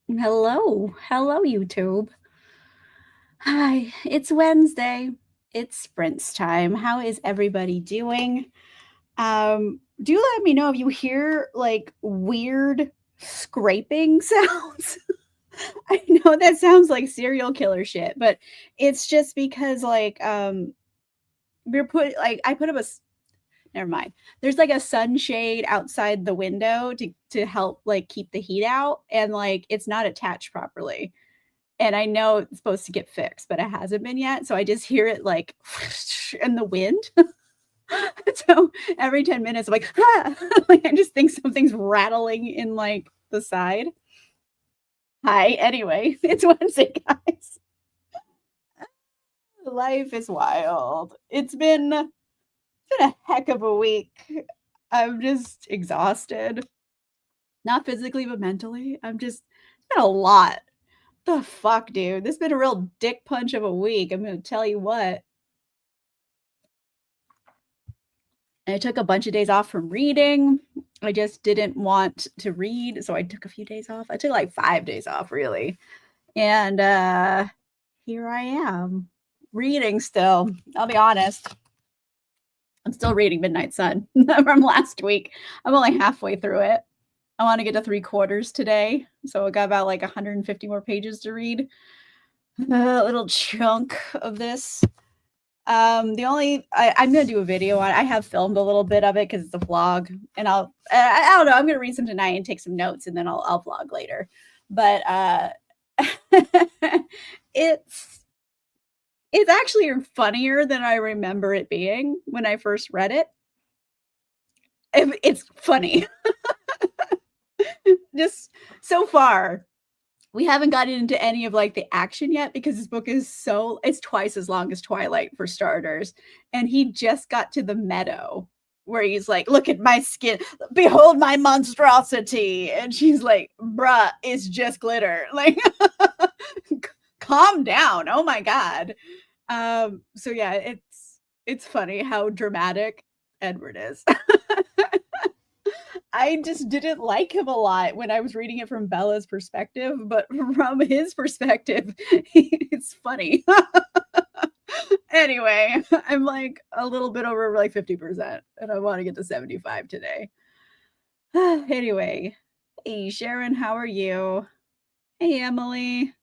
Hello. Hello, YouTube. Hi, it's Wednesday. It's sprints time. How is everybody doing? Do let me know if you hear like weird scraping sounds. I know that sounds like serial killer shit, but it's just because I put up never mind. There's like a sunshade outside the window to help like keep the heat out and like it's not attached properly. And I know it's supposed to get fixed, but it hasn't been yet, so I just hear it, like, in the wind. So, every 10 minutes, I'm like, "Ah!" Like, I just think something's rattling in, like, the side. Hi, anyway, it's Wednesday, guys. Life is wild. It's been a heck of a week. I'm just exhausted. Not physically, but mentally. It's been a lot. The fuck, dude? This has been a real dick punch of a week, I'm gonna tell you what. I took a bunch of days off from reading. I just didn't want to read, so I took a few days off. I took like 5 days off, really. And, here I am, reading still. I'll be honest, I'm still reading Midnight Sun from last week. I'm only halfway through it. I wanna get to 3 quarters today, so I got about, like, 150 more pages to read. A little chunk of this. I'm gonna do a video on it. I have filmed a little bit of it because it's a vlog, and I don't know. I'm gonna read some tonight and take some notes, and then I'll vlog later. But it's it's actually funnier than I remember it being when I first read it. It's funny. Just so far, we haven't gotten into any of like the action yet because this book is it's twice as long as Twilight for starters. And he just got to the meadow where he's like, look at my skin, behold my monstrosity. And she's like, bruh, it's just glitter. Like, calm down. Oh my God. So yeah, it's funny how dramatic Edward is. I just didn't like him a lot when I was reading it from Bella's perspective, but from his perspective, it's funny. Anyway, I'm like a little bit over like 50%, and I want to get to 75 today. Anyway, hey Sharon, how are you? Hey Emily.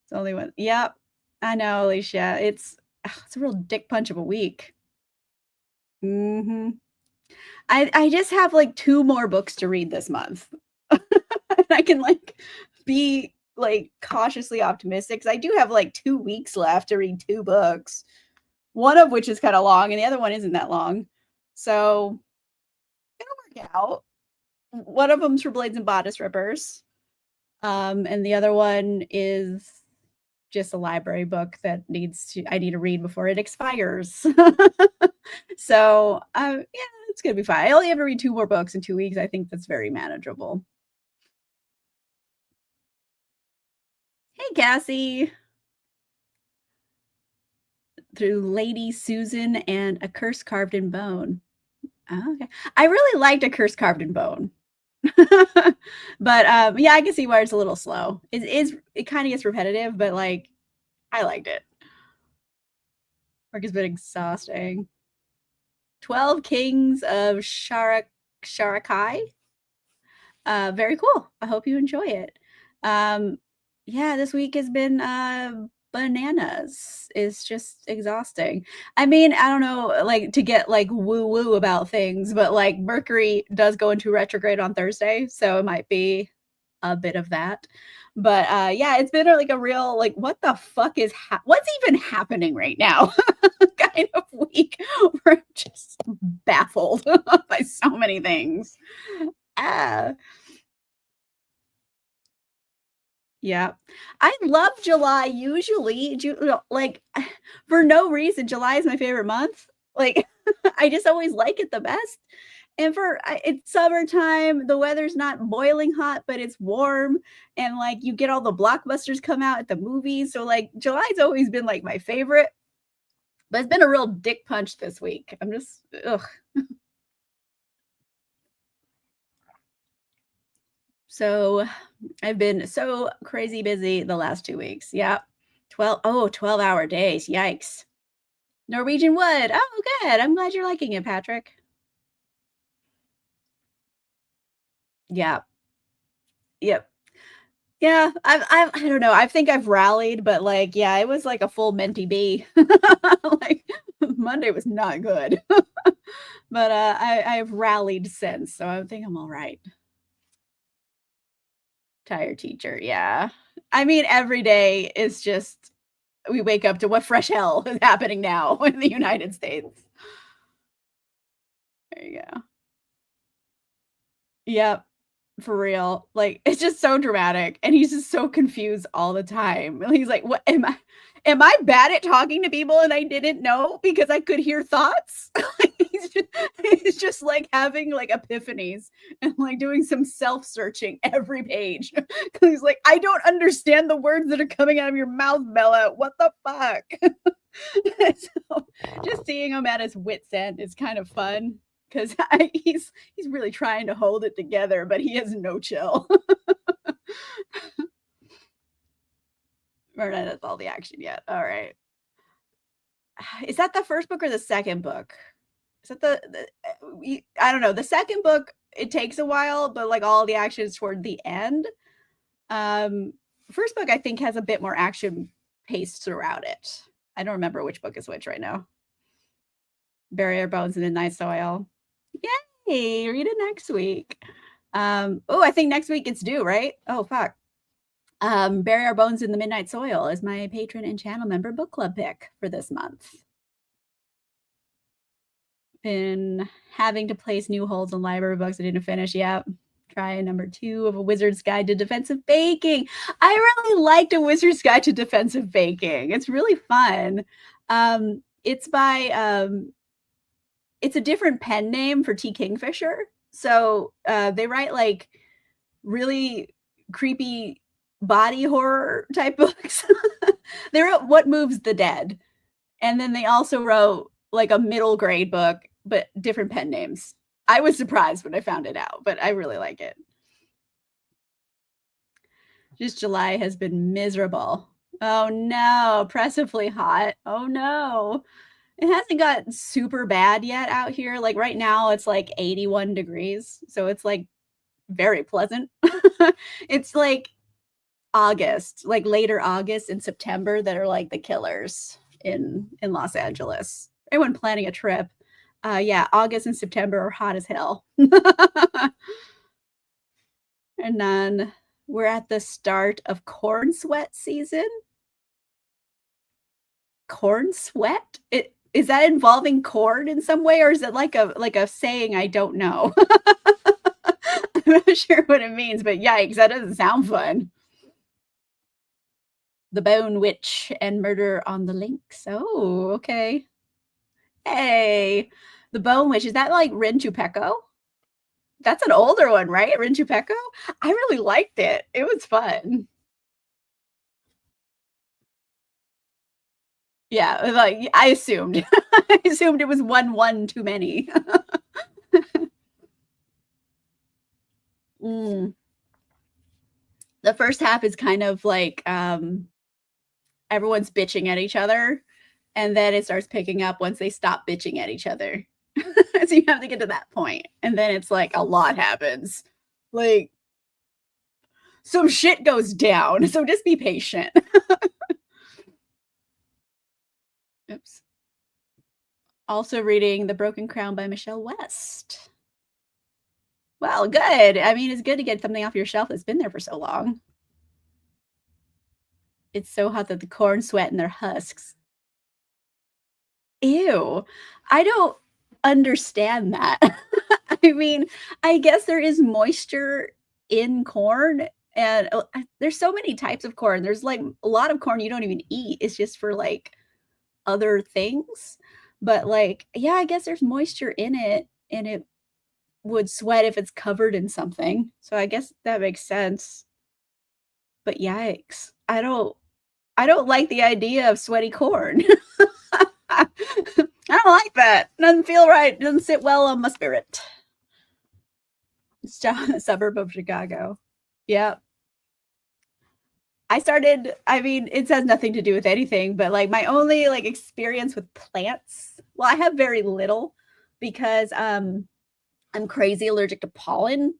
It's only one. Yep, I know, Alicia. It's a real dick punch of a week. Hmm. I just have like 2 more books to read this month. And I can like be like cautiously optimistic 'cause I do have like 2 weeks left to read 2 books, one of which is kinda long and the other one isn't that long. So, it'll work out. One of them's for Blades and Bodice Rippers, and the other one is just a library book that I need to read before it expires. So, yeah, it's gonna be fine. I only have to read 2 more books in 2 weeks. I think that's very manageable. Hey, Cassie. Through Lady Susan and A Curse Carved in Bone. Oh, okay. I really liked A Curse Carved in Bone. But, yeah, I can see why it's a little slow. It kinda gets repetitive, but, like, I liked it. Work has been exhausting. 12 Kings of Sharakai. Very cool. I hope you enjoy it. Um, yeah, this week has been bananas. It's just exhausting. I mean, I don't know, like to get like woo woo about things, but like Mercury does go into retrograde on Thursday, so it might be a bit of that. But yeah, it's been like a real like what the fuck what's even happening right now kind of week where I'm just baffled by so many things. Ah. Yeah. I love July usually, like, for no reason, July is my favorite month. Like, I just always like it the best. And it's summertime, the weather's not boiling hot, but it's warm, and, like, you get all the blockbusters come out at the movies, so, like, July's always been, like, my favorite, but it's been a real dick punch this week. I'm just ugh. So I've been so crazy busy the last 2 weeks. Yep. 12-hour days. Yikes. Norwegian Wood. Oh, good. I'm glad you're liking it, Patrick. Yeah. Yep. Yeah. I don't know. I think I've rallied, but like, yeah, it was like a full Menti B. Like Monday was not good. But I've rallied since, so I think I'm all right. Tired teacher. Yeah. I mean, every day is just we wake up to what fresh hell is happening now in the United States. There you go. Yep, for real. Like, it's just so dramatic, and he's just so confused all the time. And he's like, "What am I bad at talking to people and I didn't know because I could hear thoughts?" He's just, like, having, like, epiphanies and, like, doing some self-searching every page. 'Cause he's like, "I don't understand the words that are coming out of your mouth, Bella. What the fuck?" So, just seeing him at his wit's end is kind of fun 'cause he's really trying to hold it together, but he has no chill. We're not at all the action yet. All right. Is that the first book or the second book? Is that I don't know. The second book, it takes a while, but like all the action is toward the end. Um, First book I think has a bit more action paced throughout it. I don't remember which book is which right now. Bury Our Bones in the Night Soil. Yay! Read it next week. Oh, I think next week it's due, right? Oh, fuck. Bury Our Bones in the Midnight Soil is my patron and channel member book club pick for this month. Been having to place new holds on library books I didn't finish yet. Try number 2 of A Wizard's Guide to Defensive Baking. I really liked A Wizard's Guide to Defensive Baking. It's really fun. It's by it's a different pen name for T. Kingfisher. So they write like really creepy body horror type books. They wrote What Moves the Dead. And then they also wrote like a middle grade book, but different pen names. I was surprised when I found it out, but I really like it. Just July has been miserable. Oh no, oppressively hot. Oh no. It hasn't got super bad yet out here. Like right now it's like 81 degrees. So it's like very pleasant. It's like August, like later August and September that are like the killers in Los Angeles. Anyone planning a trip, yeah, August and September are hot as hell. And then we're at the start of corn sweat season. Corn sweat? Is that involving corn in some way, or is it like a saying I don't know? I'm not sure what it means, but yikes, that doesn't sound fun. The Bone Witch and Murder on the Links. Oh, okay. Hey, The Bone Witch, is that like Rin Chupeco? That's an older one, right? Rin Chupeco? I really liked it. It was fun. Yeah, like, I assumed. I assumed it was 1 too many. Mm. The first half is kind of like, everyone's bitching at each other, and then it starts picking up once they stop bitching at each other. So you have to get to that point, and then it's like a lot happens. Like, some shit goes down, so just be patient. Oops. Also reading The Broken Crown by Michelle West. Well, good. I mean, it's good to get something off your shelf that's been there for so long. It's so hot that the corn sweat in their husks. Ew. I don't understand that. I mean, I guess there is moisture in corn, and, there's so many types of corn. There's, like, a lot of corn you don't even eat. It's just for, like, other things. But, like, yeah, I guess there's moisture in it, and it would sweat if it's covered in something. So I guess that makes sense. But yikes. I don't like the idea of sweaty corn. I don't like that. Doesn't feel right. Doesn't sit well on my spirit. It's a suburb of Chicago. Yeah. I mean, it has nothing to do with anything, but, like, my only, like, experience with plants well, I have very little because, I'm crazy allergic to pollen,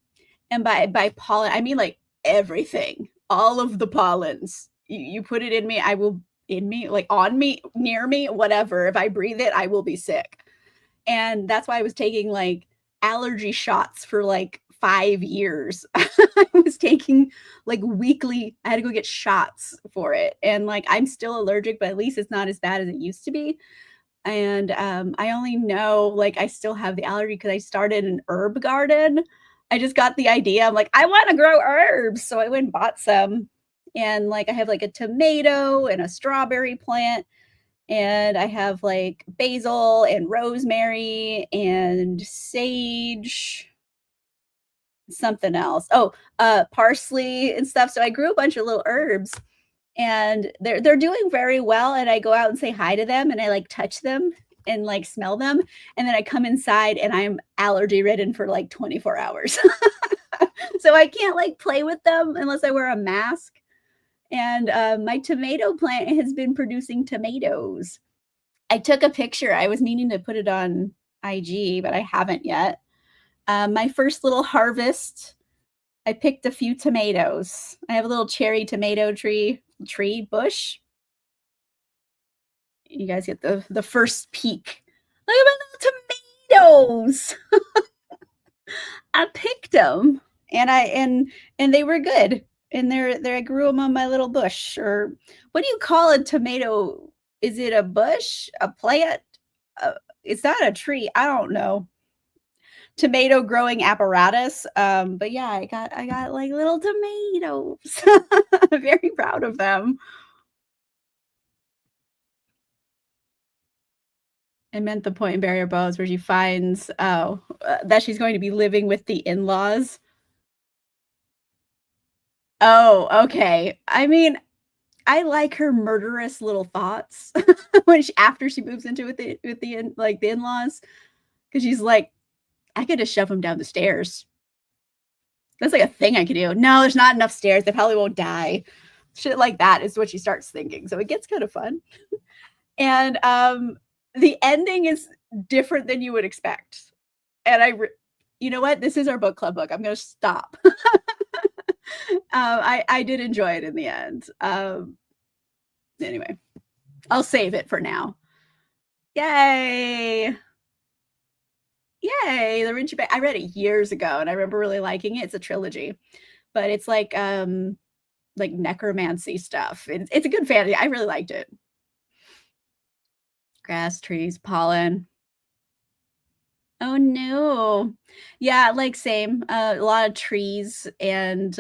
and by pollen, I mean, like, everything, all of the pollens. You put it in me, I will in me, like, on me, near me, whatever. If I breathe it, I will be sick. And that's why I was taking, like, allergy shots for, like, 5 years. I was taking, like, weekly I had to go get shots for it, and, like, I'm still allergic, but at least it's not as bad as it used to be, and, I only know, like, I still have the allergy because I started an herb garden. I just got the idea, I'm like, "I wanna grow herbs," so I went and bought some, and, like, I have, like, a tomato and a strawberry plant, and I have like basil and rosemary and sage, something else. Oh, parsley and stuff. So I grew a bunch of little herbs and they're doing very well. And I go out and say hi to them and I like touch them and like smell them. And then I come inside and I'm allergy ridden for like 24 hours. So I can't like play with them unless I wear a mask. And my tomato plant has been producing tomatoes. I took a picture. I was meaning to put it on IG, but I haven't yet. My first little harvest, I picked a few tomatoes. I have a little cherry tomato tree bush. You guys get the first peek. Look at my little tomatoes. I picked them, and and they were good. And I grew them on my little bush. Or what do you call a tomato? Is it a bush? A plant? Uh, it's not a tree. I don't know. Tomato growing apparatus. But yeah, I got like little tomatoes. I'm very proud of them. I meant the Point Barrier Bows where she finds that she's going to be living with the in-laws. Oh, okay. I mean, I like her murderous little thoughts when after she moves into with the like the in-laws because she's like, I could just shove them down the stairs. That's like a thing I could do. No, there's not enough stairs. They probably won't die. Shit like that is what she starts thinking. So it gets kind of fun. And the ending is different than you would expect. And you know what? This is our book club book. I'm going to stop. I did enjoy it in the end. Anyway, I'll save it for now. Yay! Yay! The Rinchi I read it years ago, and I remember really liking it. It's a trilogy, but it's like necromancy stuff. It's a good fantasy. I really liked it. Grass, trees, pollen. Oh no. Yeah, like same. A lot of trees and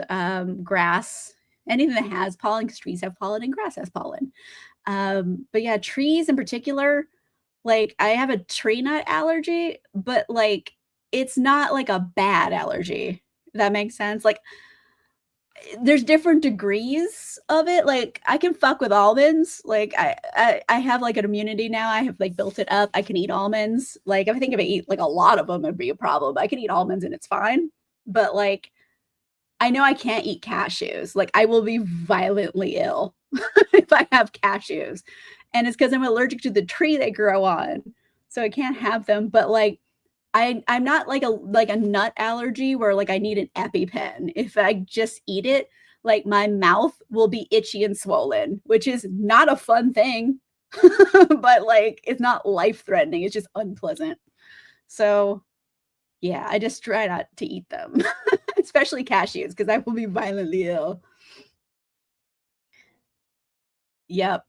grass. Anything that has pollen, because trees have pollen and grass has pollen. But yeah, trees in particular, like I have a tree nut allergy, but like it's not like a bad allergy. If that makes sense. Like there's different degrees of it. Like I can fuck with almonds. Like I have like an immunity now. I have like built it up. I can eat almonds. Like if I think if I eat like a lot of them, it'd be a problem. I can eat almonds and it's fine. But like I know I can't eat cashews. Like I will be violently ill if I have cashews. And it's because I'm allergic to the tree they grow on. So I can't have them. But like I'm not like a nut allergy where, like, I need an EpiPen. If I just eat it, like, my mouth will be itchy and swollen, which is not a fun thing, but, like, it's not life-threatening, it's just unpleasant. So, yeah, I just try not to eat them, especially cashews, because I will be violently ill. Yep.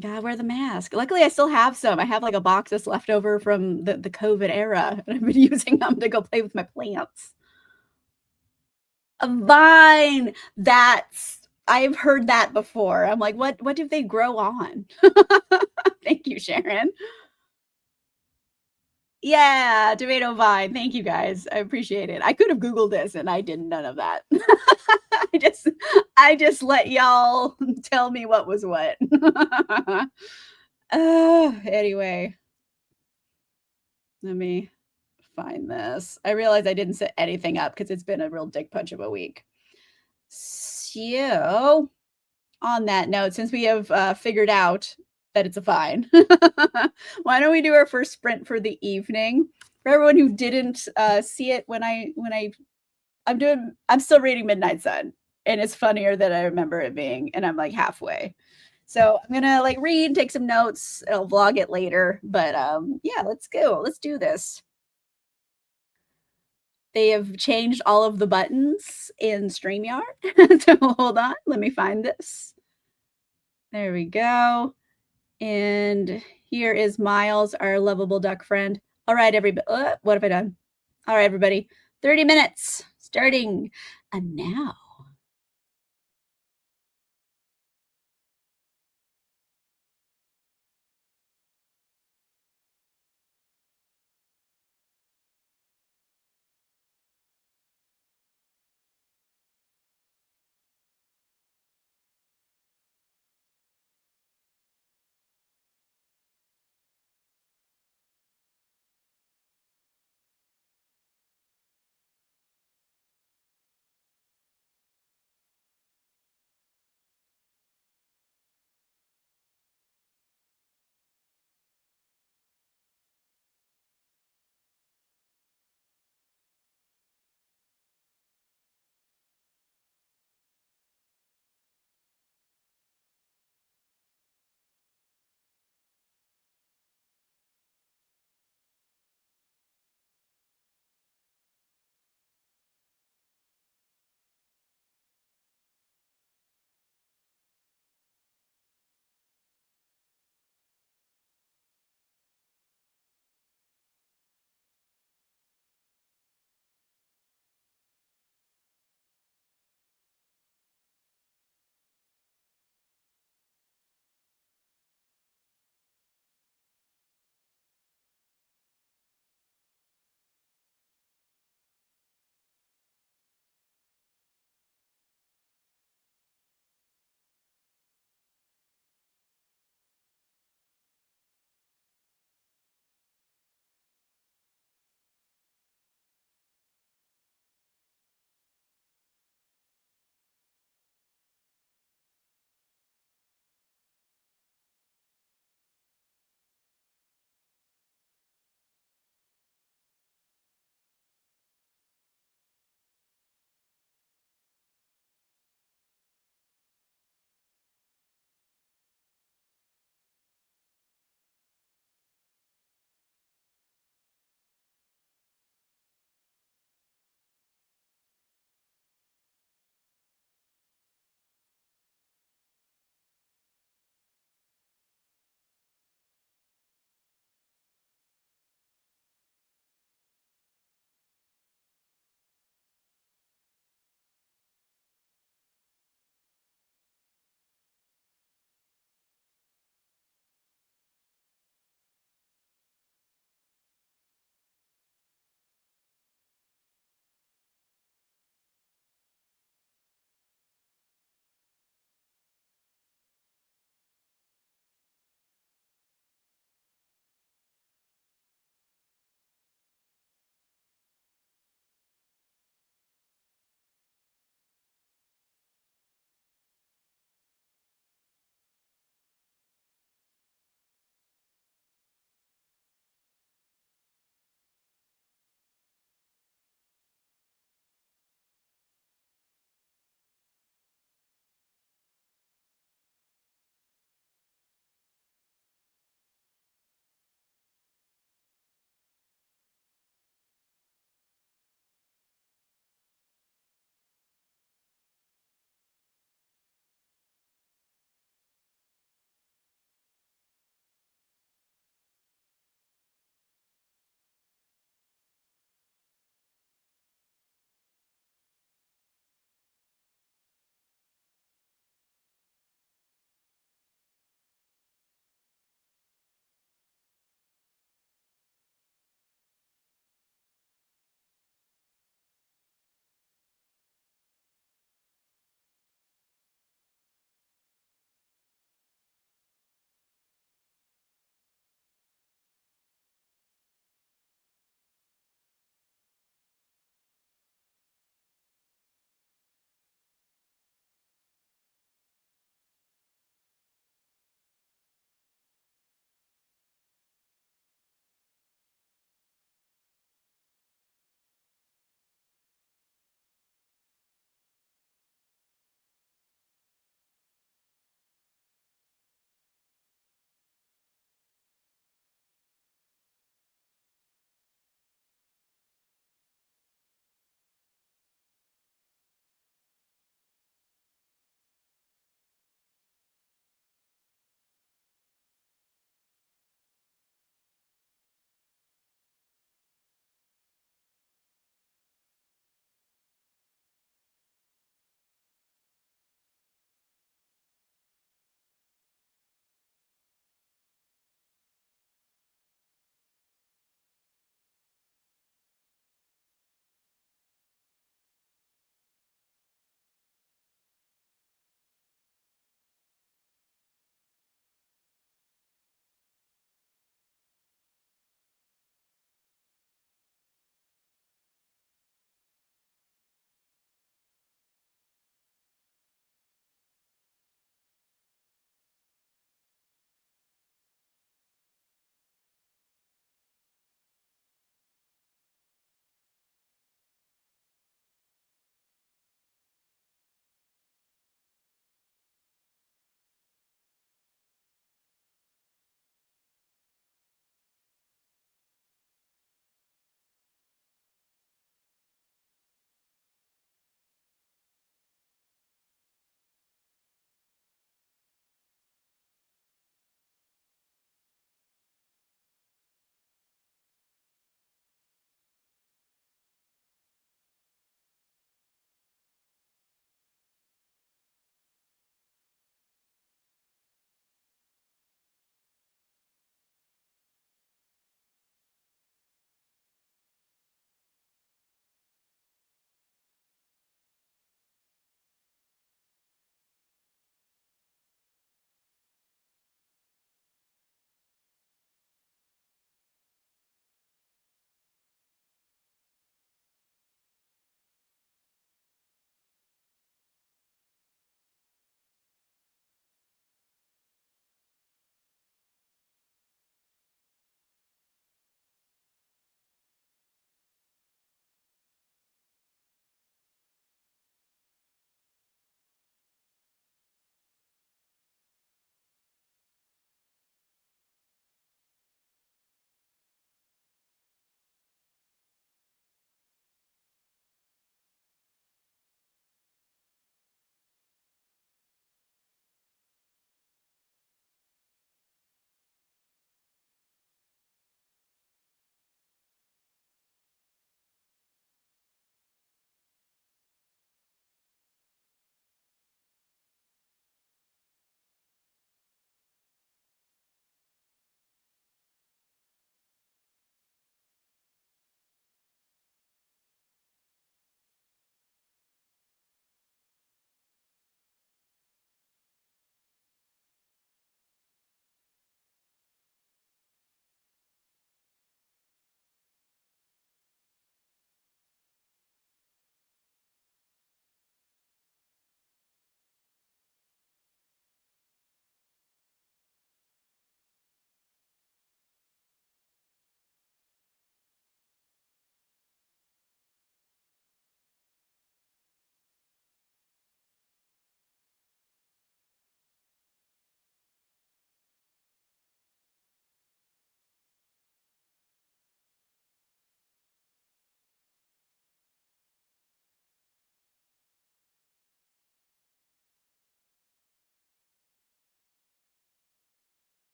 Gotta wear the mask. Luckily, I still have some. I have, like, a box that's left over from the COVID era, and I've been using them to go play with my plants. A vine! That's I've heard that before. I'm like, "What do they grow on?" Thank you, Sharon. Yeah, tomato vine. Thank you, guys. I appreciate it. I could have Googled this, and I did none of that. I just I just let y'all tell me what was what. Anyway, let me find this. I realized I didn't set anything up because 'cause it's been a real dick punch of a week. So, on that note, since we have figured out that it's a fine, why don't we do our first sprint for the evening? For everyone who didn't see it I'm still reading Midnight Sun, and it's funnier than I remember it being, and I'm like halfway. So I'm gonna like read, take some notes. I'll vlog it later, but yeah, let's go. Let's do this. They have changed all of the buttons in StreamYard. So hold on, let me find this. There we go. And here is Miles, our lovable duck friend. All right, everybody. What have I done? All right, everybody. 30 minutes starting now.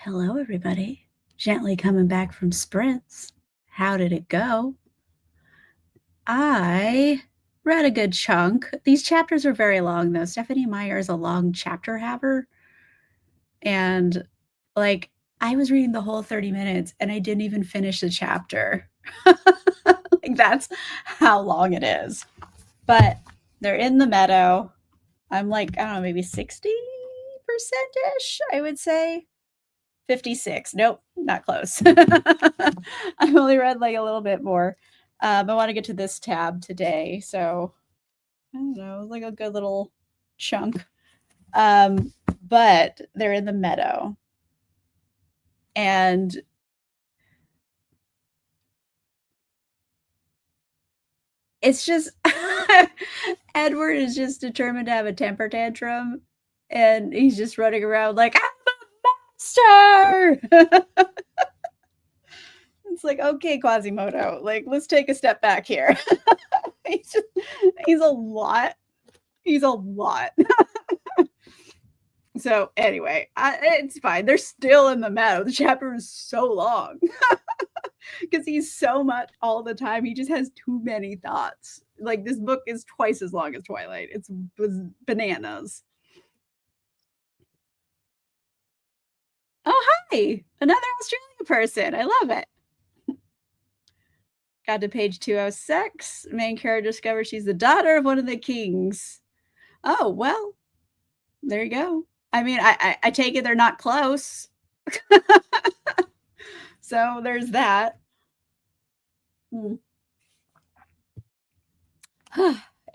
Hello, everybody. Gently coming back from sprints. How did it go? I read a good chunk. These chapters are very long, though. Stephanie Meyer is a long chapter haver. And, like, I was reading the whole 30 minutes and I didn't even finish the chapter. Like, that's how long it is. But they're in the meadow. I'm like, I don't know, maybe 60%-ish, I would say. 56. Nope, not close. I've only read like a little bit more. I want to get to this tab today, so I don't know, it was like a good little chunk. But they're in the meadow, and it's just Edward is just determined to have a temper tantrum, and he's just running around like, I'm a monster. It's like, okay, Quasimodo, like, let's take a step back here. He's a lot. He's a lot. So anyway, it's fine. They're still in the meadow. The chapter is so long because he's so much all the time. He just has too many thoughts. Like, this book is twice as long as Twilight. It's bananas. Oh, hi, another Australian person. I love it. Got to page 206. Main character discovers she's the daughter of one of the kings. Oh, well, there you go. I mean, I take it they're not close. So there's that.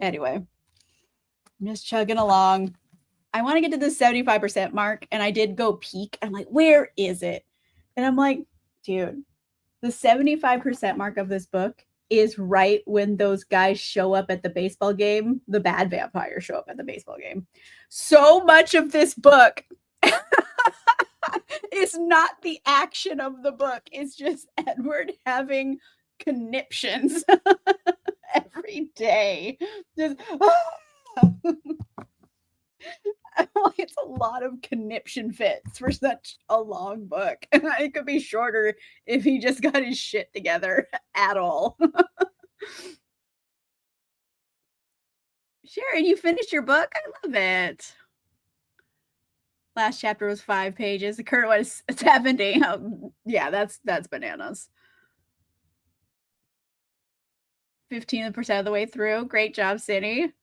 Anyway, I'm just chugging along. I want to get to the 75% mark, and I did go peek. I'm like, where is it? And I'm like, dude, the 75% mark of this book is right when those guys show up at the baseball game. The bad vampires show up at the baseball game. So much of this book is not the action of the book. It's just Edward having conniptions every day. Just, it's a lot of conniption fits for such a long book. It could be shorter if he just got his shit together at all. Sharon, you finished your book? I love it. Last chapter was 5 pages. The current one is 70. Yeah, that's bananas. 15% of the way through. Great job, Cindy.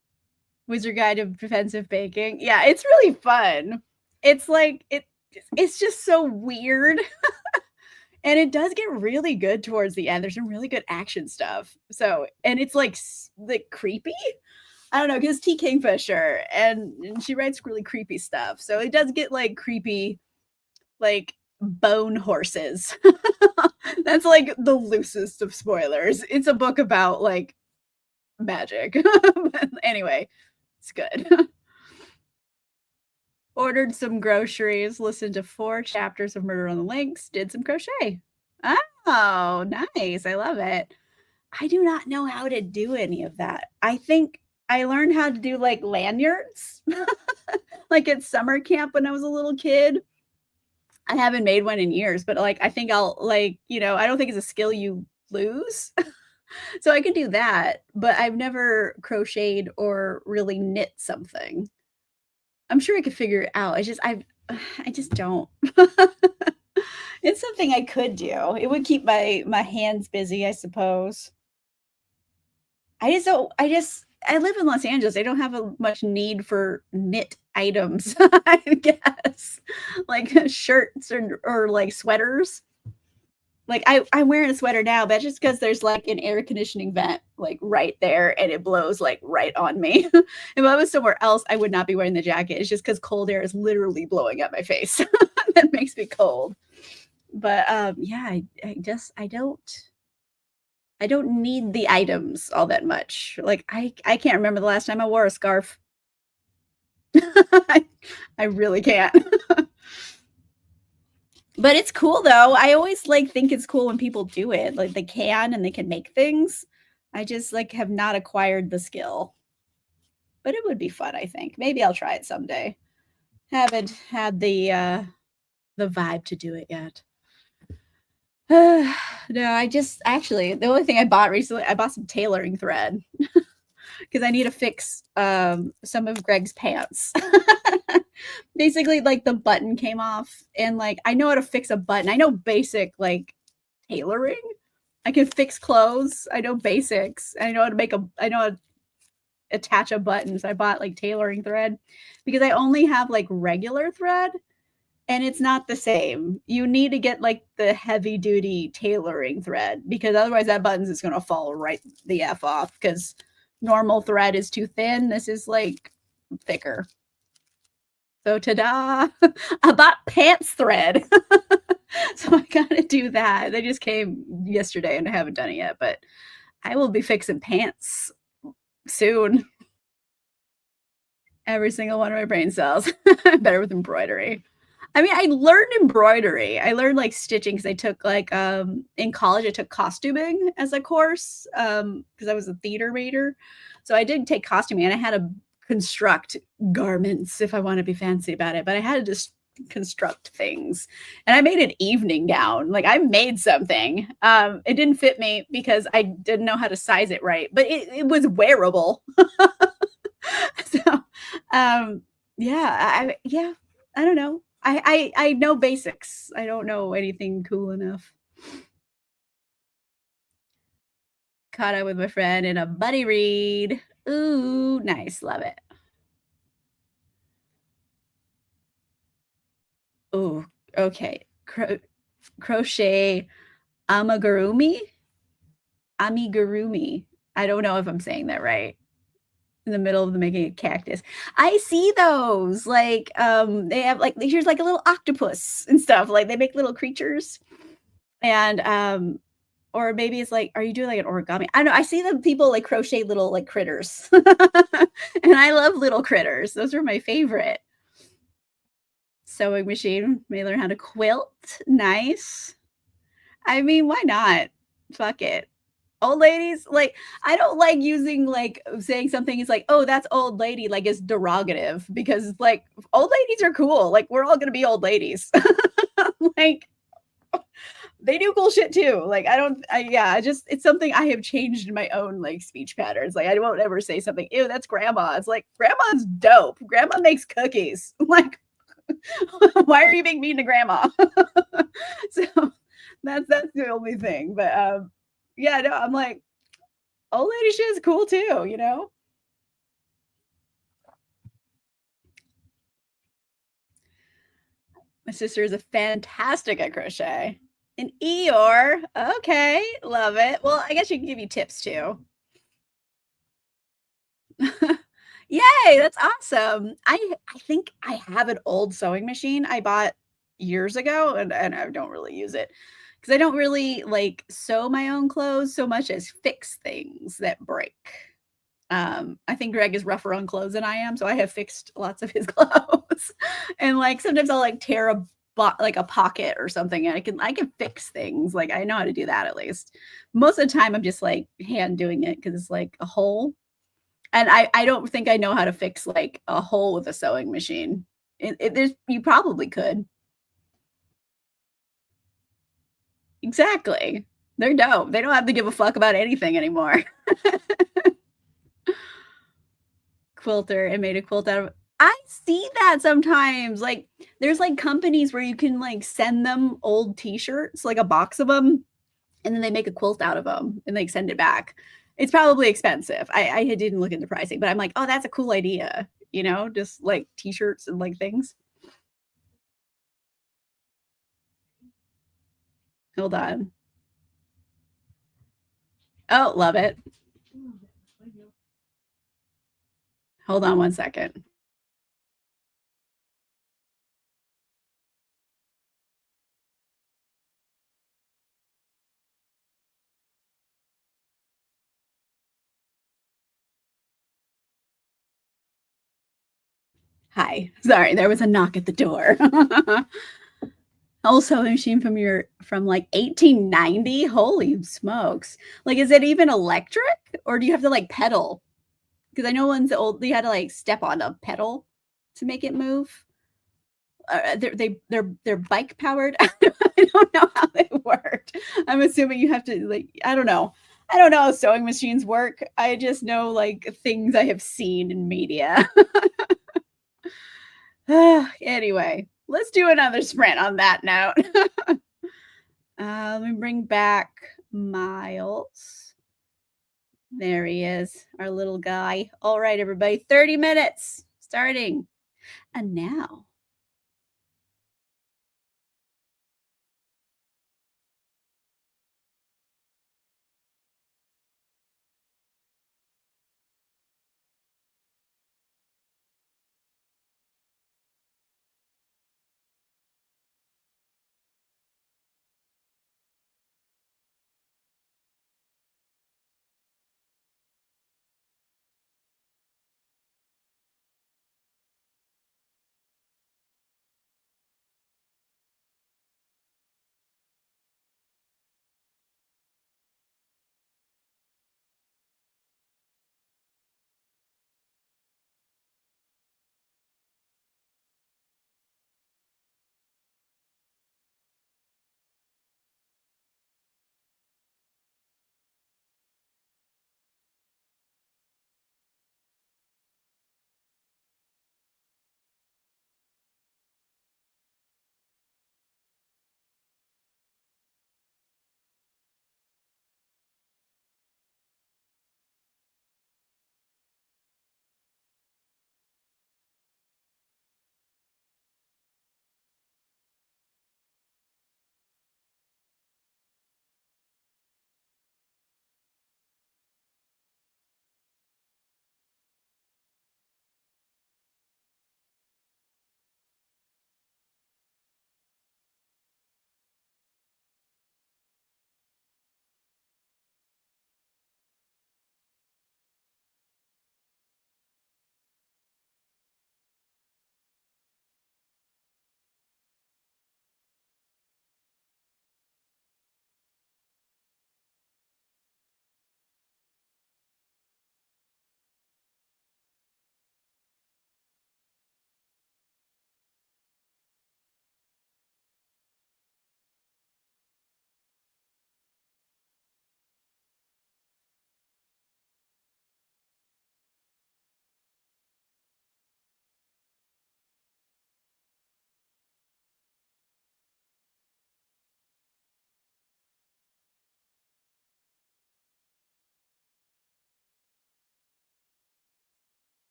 Wizard Guide to Defensive Baking. Yeah, it's really fun. It's like it's just so weird. And it does get really good towards the end. There's some really good action stuff. So, and it's like creepy. I don't know, because T. Kingfisher and she writes really creepy stuff. So it does get like creepy, like bone horses. That's like the loosest of spoilers. It's a book about like magic. Anyway, it's good. Ordered some groceries, listened to 4 chapters of Murder on the Links, did some crochet. Oh, nice. I love it. I do not know how to do any of that. I think I learned how to do like lanyards, like at summer camp when I was a little kid. I haven't made one in years, but like I think I'll like, I don't think it's a skill you lose. So I can do that, but I've never crocheted or really knit something. I'm sure I could figure it out. I just don't. It's something I could do. It would keep my hands busy, I suppose. I live in Los Angeles. I don't have much need for knit items, I guess. Like shirts or like sweaters. Like I'm wearing a sweater now, but just because there's like an air conditioning vent like right there and it blows like right on me. If I was somewhere else, I would not be wearing the jacket. It's just because cold air is literally blowing at my face. That makes me cold. But yeah, I don't need the items all that much. Like I can't remember the last time I wore a scarf. I really can't. But it's cool though. I always like think it's cool when people do it. Like they can and they can make things. I just like have not acquired the skill. But it would be fun, I think. Maybe I'll try it someday. Haven't had the the vibe to do it yet. No, I just actually the only thing I bought recently, I bought some tailoring thread because I need to fix some of Greg's pants. Basically, like the button came off, and like I know how to fix a button. I know basic like tailoring. I can fix clothes. I know basics. I know how to I know how to attach a button. So I bought like tailoring thread because I only have like regular thread and it's not the same. You need to get like the heavy duty tailoring thread because otherwise that button's is going to fall right the F off because normal thread is too thin. This is like thicker. So ta-da! I bought pants thread. So I gotta do that. They just came yesterday and I haven't done it yet, but I will be fixing pants soon. Every single one of my brain cells. Better with embroidery. I mean, I learned embroidery. I learned like stitching because I took like in college I took costuming as a course because I was a theater major. So I did take costuming and I had to construct garments if I want to be fancy about it, but I had to just construct things. And I made an evening gown. Like I made something. It didn't fit me because I didn't know how to size it right, but it was wearable. So yeah, I don't know. I know basics. I don't know anything cool enough. Caught up with my friend in a buddy read. Ooh, nice. Love it. Ooh, okay. Crochet amigurumi? Amigurumi. I don't know if I'm saying that right. In the middle of the making a cactus. I see those, like, they have, like here's, like, a little octopus and stuff, like, they make little creatures, and, or maybe it's like, are you doing, like, an origami? I don't know, I see the people, like, crochet little, like, critters, and I love little critters, those are my favorite. Sewing machine, may learn how to quilt, nice. I mean, why not? Fuck it. Old ladies, like, I don't like using, like, saying something is like, "Oh, that's old lady," like, it's derogative because, like, old ladies are cool, like, we're all gonna be old ladies. Like, they do cool shit too, like, I just it's something I have changed in my own, like, speech patterns, like, I won't ever say something, "Ew, that's grandma." It's like, "Grandma's dope. Grandma makes cookies." Like, why are you being mean to grandma? So, that's the only thing, but, yeah, no, I'm like, old lady shit is cool too, you know? My sister is a fantastic at crochet. An Eeyore, okay, love it. Well, I guess she can give you tips too. Yay, that's awesome. I think I have an old sewing machine I bought years ago, and I don't really use it because I don't really, like, sew my own clothes so much as fix things that break. I think Greg is rougher on clothes than I am, so I have fixed lots of his clothes. And, like, sometimes I'll, like, tear like, a pocket or something, and I can fix things, like, I know how to do that at least. Most of the time, I'm just, like, hand doing it because it's, like, a hole, and I don't think I know how to fix, like, a hole with a sewing machine. There's you probably could. Exactly. They're dope. They don't have to give a fuck about anything anymore. Quilter and made a quilt out of I see that sometimes, like, there's, like, companies where you can, like, send them old T-shirts, like, a box of them, and then they make a quilt out of them and, like, send it back. It's probably expensive. I didn't look into pricing, but I'm like, "Oh, that's a cool idea," you know, just, like, T-shirts and, like, things. Hold on. Oh, love it. Hold on one second. Hi. Sorry, there was a knock at the door. Whole sewing machine from, like, 1890? Holy smokes. Like, is it even electric, or do you have to, like, pedal? Because I know one's old you had to, like, step on a pedal to make it move. they're bike powered. I don't know how they worked. I'm assuming you have to like I don't know. I don't know how sewing machines work. I just know like things I have seen in media. Anyway, let's do another sprint on that note. Let me bring back Miles. There he is, our little guy. All right, everybody, 30 minutes starting. And now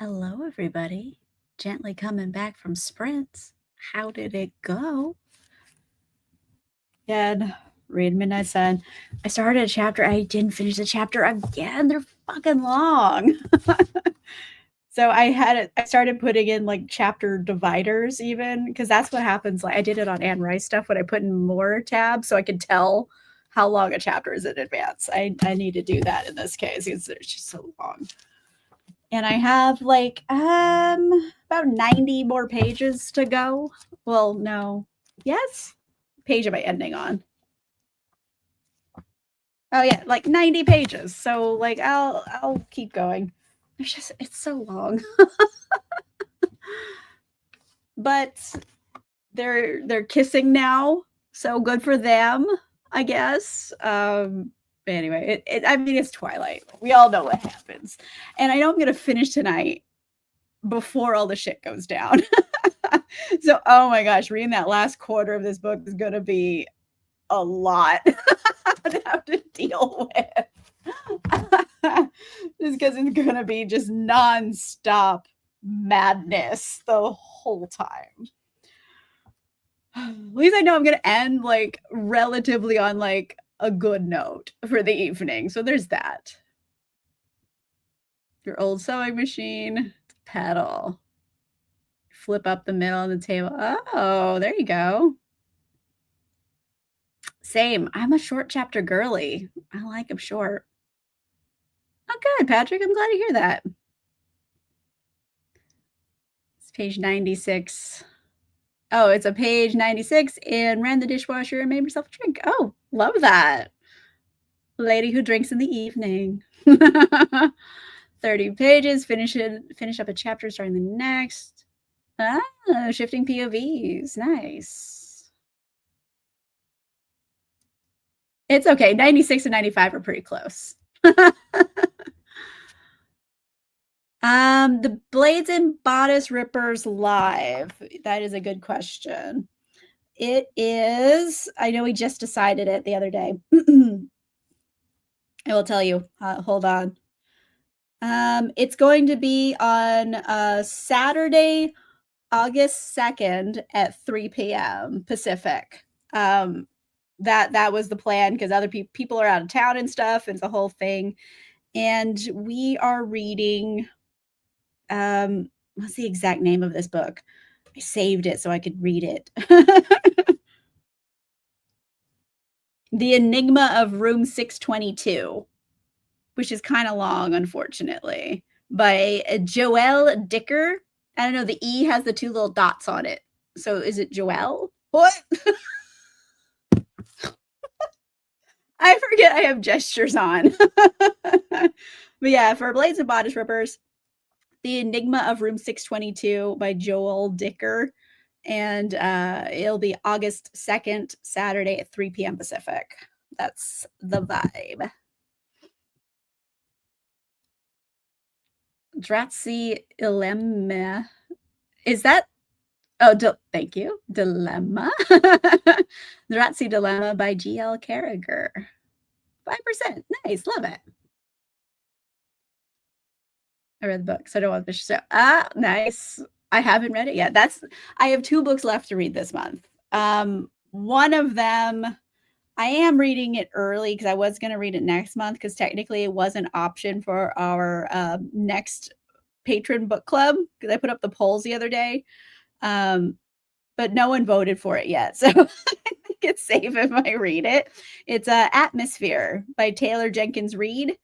Hello, everybody. Gently coming back from sprints. How did it go? Again, read Midnight Sun. I started a chapter. I didn't finish the chapter again. They're fucking long. So I started putting in like chapter dividers even because that's what happens. Like I did it on Anne Rice stuff when I put in more tabs so I could tell how long a chapter is in advance. I need to do that in this case because it's just so long. And I have like about 90 more pages to go. Well, no. Yes. Page am I ending on? Oh yeah, like 90 pages. So like I'll keep going. It's so long. But they're kissing now, so good for them, I guess. Anyway, I mean it's Twilight. We all know what happens. And I know I'm gonna finish tonight before all the shit goes down. So oh my gosh, reading that last quarter of this book is gonna be a lot to have to deal with. Just because it's gonna be just nonstop madness the whole time. At least I know I'm gonna end like relatively on like a good note for the evening. So there's that. Your old sewing machine, pedal. Flip up the middle of the table. Oh, there you go. Same. I'm a short chapter girly. I like them short. Oh, good, Patrick. I'm glad to hear that. It's page 96. Oh, it's a page 96 and ran the dishwasher and made herself a drink. Oh, love that. Lady who drinks in the evening. 30 pages, finish up a chapter, starting the next. Ah, shifting POVs. Nice. It's okay. 96 and 95 are pretty close. The Blades and Bodice Rippers live. That is a good question. It is, I know we just decided it the other day. I will tell you. Hold on. It's going to be on Saturday, August 2nd at 3 p.m. Pacific. That was the plan because other people are out of town and stuff. And it's a whole thing. And we are reading, what's the exact name of this book? I saved it so I could read it. The Enigma of Room 622, which is kind of long, unfortunately, by Joelle Dicker. I don't know. The E has the two little dots on it. So is it Joelle? What? I forget I have gestures on. But yeah, for Blades and Bodice Rippers, The Enigma of Room 622 by Joelle Dicker. And it'll be August 2nd, Saturday at 3 p.m. Pacific. That's the vibe. Dratzi Dilemma. Is that? Oh, thank you. Dilemma. Dratzi Dilemma by G.L. Carragher. 5%. Nice. Love it. I read the book, so I don't want to show. Nice. I haven't read it yet. I have 2 books left to read this month. One of them, I am reading it early because I was going to read it next month because technically it was an option for our next patron book club because I put up the polls the other day. But no one voted for it yet. So I think it's safe if I read it. It's Atmosphere by Taylor Jenkins Reid.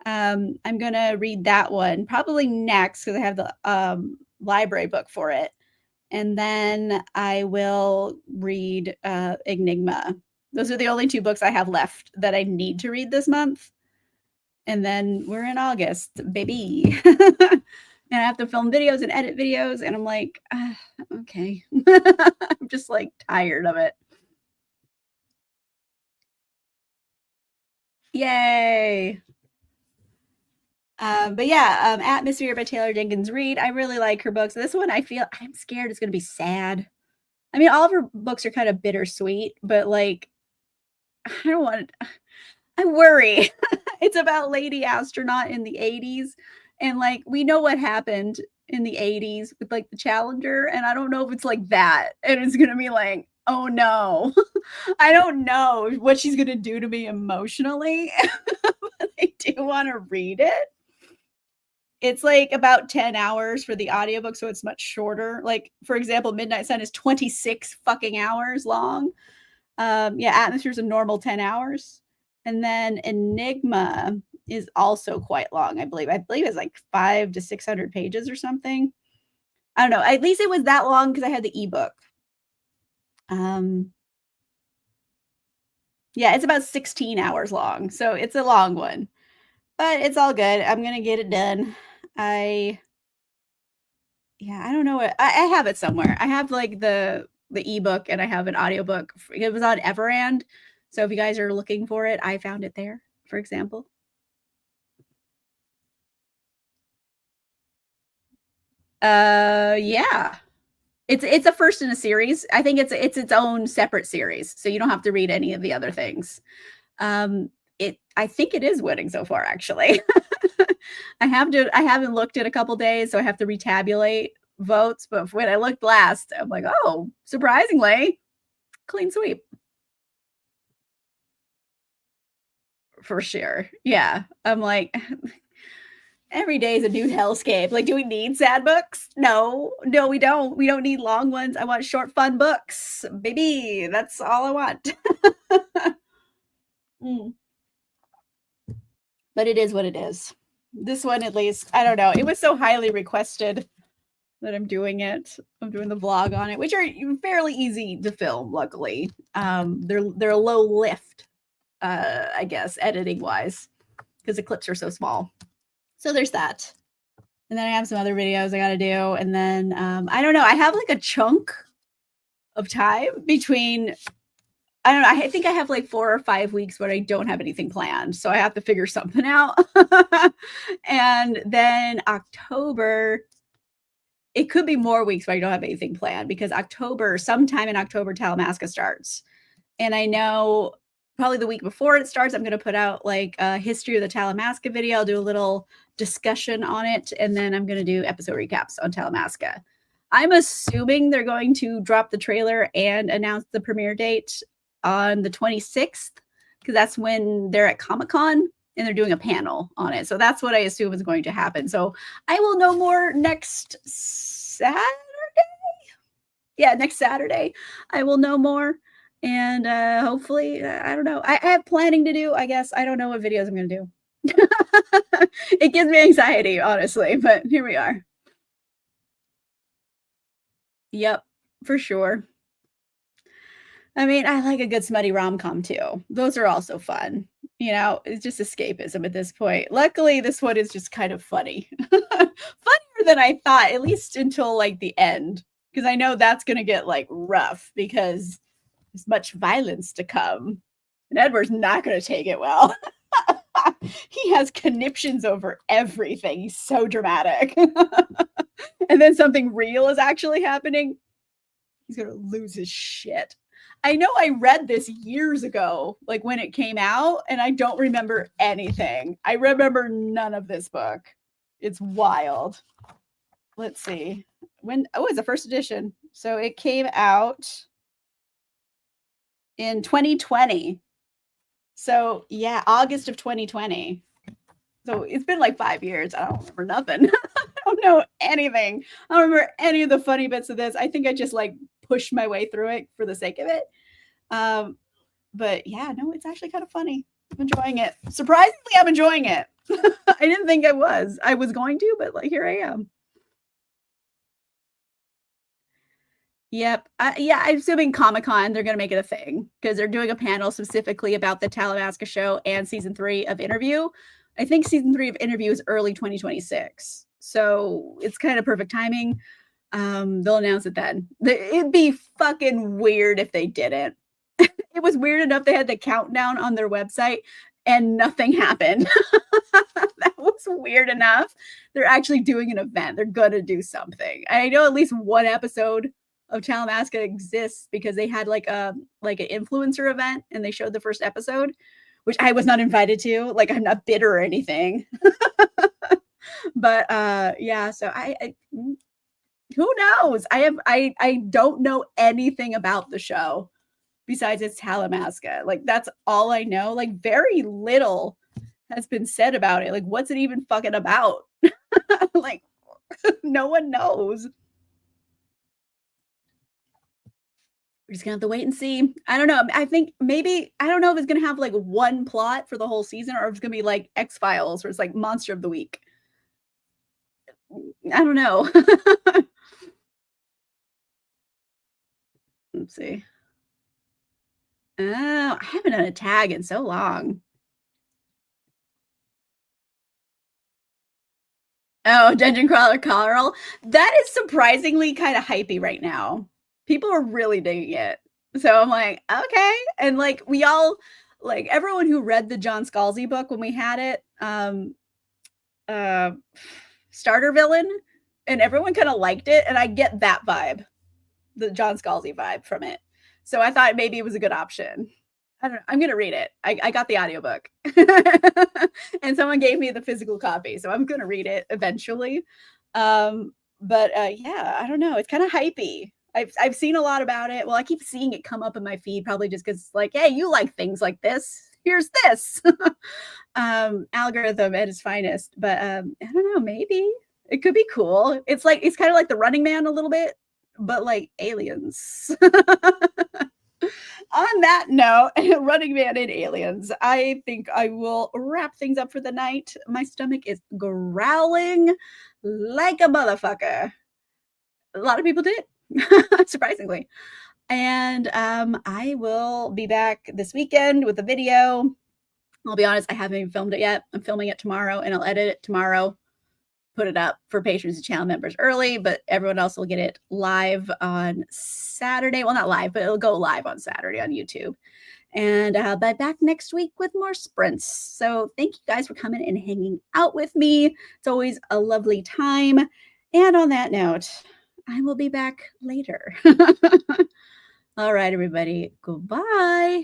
I'm going to read that one probably next because I have the library book for it. And then I will read Enigma. Those are the only 2 books I have left that I need to read this month. And then we're in August, baby. And I have to film videos and edit videos. And I'm like, okay. I'm just like tired of it. Yay. But yeah, Atmosphere by Taylor Jenkins Reid. I really like her books. This one, I'm scared it's going to be sad. I mean, all of her books are kind of bittersweet, but like, I worry. It's about Lady Astronaut in the 80s. And like we know what happened in the 80s with like the Challenger, and I don't know if it's like that. And it's gonna be like, oh no. I don't know what she's gonna do to me emotionally. But I do want to read it. It's like about 10 hours for the audiobook, so it's much shorter. Like, for example, Midnight Sun is 26 fucking hours long. Yeah, Atmosphere's a normal 10 hours. And then Enigma is also quite long, I believe. I believe it's like 500 to 600 pages or something. I don't know. At least it was that long because I had the ebook. Yeah, it's about 16 hours long. So it's a long one. But it's all good. I'm gonna get it done. I don't know what I have it somewhere. I have like the ebook and I have an audiobook. It was on Everand. So if you guys are looking for it, I found it there, for example. Yeah. It's a first in a series. I think it's its own separate series. So you don't have to read any of the other things. I think it is winning so far, actually. I haven't looked in a couple days, so I have to retabulate votes. But when I looked last, I'm like, oh, surprisingly, clean sweep. For sure. Yeah. I'm like, every day is a new hellscape. Like, do we need sad books? No, we don't. We don't need long ones. I want short, fun books. Baby, that's all I want. Mm. But it is what it is. This one, at least, I don't know. It was so highly requested that I'm doing it. I'm doing the vlog on it, which are fairly easy to film, luckily. They're a low lift, I guess, editing wise, because the clips are so small. So there's that. And then I have some other videos I got to do. And then I don't know. I have like a chunk of time between, I don't know. I think I have like 4 or 5 weeks where I don't have anything planned. So I have to figure something out. And then October, it could be more weeks where I don't have anything planned because sometime in October, Talamasca starts. And I know probably the week before it starts, I'm going to put out like a history of the Talamasca video. I'll do a little discussion on it. And then I'm going to do episode recaps on Talamasca. I'm assuming they're going to drop the trailer and announce the premiere date on the 26th, because that's when they're at Comic-Con and they're doing a panel on it. So that's what I assume is going to happen. So I will know more next Saturday. Yeah, next Saturday. I will know more. And hopefully, I don't know. I have planning to do, I guess. I don't know what videos I'm going to do. It gives me anxiety, honestly, but here we are. Yep, for sure. I mean, I like a good smutty rom-com too. Those are also fun. You know, it's just escapism at this point. Luckily, this one is just kind of funny. Funnier than I thought, at least until like the end. Because I know that's going to get like rough because there's much violence to come. And Edward's not going to take it well. He has conniptions over everything. He's so dramatic. And then something real is actually happening. He's going to lose his shit. I know I read this years ago, like when it came out, and I don't remember anything. I remember none of this book. It's wild. Let's see. It's a first edition. So it came out in 2020. So yeah, August of 2020. So it's been like 5 years. I don't remember nothing. I don't know anything. I don't remember any of the funny bits of this. I think I just like pushed my way through it for the sake of it. But yeah, no, it's actually kind of funny. I'm enjoying it. Surprisingly, I'm enjoying it. I didn't think I was. I was going to, but like here I am. Yep. I'm assuming Comic-Con, they're going to make it a thing because they're doing a panel specifically about the Talamasca show and season 3 of Interview. I think season 3 of Interview is early 2026. So it's kind of perfect timing. They'll announce it then. It'd be fucking weird if they didn't. It was weird enough they had the countdown on their website and nothing happened. That was weird enough. They're actually doing an event. They're going to do something. I know at least one episode of Talamasca exists because they had like an influencer event and they showed the first episode, which I was not invited to. Like, I'm not bitter or anything. But yeah, so who knows? I don't know anything about the show besides it's Talamasca. Like that's all I know. Like very little has been said about it. Like what's it even fucking about? Like no one knows. We're just gonna have to wait and see. I don't know. I think maybe I don't know if it's gonna have like one plot for the whole season or if it's gonna be like X Files or it's like Monster of the Week. I don't know. Let's see. Oh, I haven't done a tag in so long. Oh, Dungeon Crawler Carl. That is surprisingly kind of hypey right now. People are really digging it. So I'm like, okay. And like we all like everyone who read the John Scalzi book when we had it, uh starter villain, and everyone kind of liked it. And I get that vibe, the John Scalzi vibe from it. So I thought maybe it was a good option. I don't know. I'm gonna read it. I got the audiobook. And someone gave me the physical copy. So I'm gonna read it eventually. But yeah, I don't know. It's kind of hypey. I've seen a lot about it. Well, I keep seeing it come up in my feed, probably just because like, hey, you like things like this. Here's this. Algorithm at its finest. But I don't know, maybe it could be cool. It's like it's kind of like the Running Man a little bit, but like aliens. On that note, Running Man and aliens, I think I will wrap things up for the night. My stomach is growling like a motherfucker. A lot of people did, surprisingly. And I will be back this weekend with a video. I'll be honest, I haven't even filmed it yet. I'm filming it tomorrow and I'll edit it tomorrow, put it up for patrons and channel members early, but everyone else will get it live on Saturday. Well, not live, but it'll go live on Saturday on YouTube. And I'll be back next week with more sprints. So thank you guys for coming and hanging out with me. It's always a lovely time. And on that note, I will be back later. All right, everybody. Goodbye.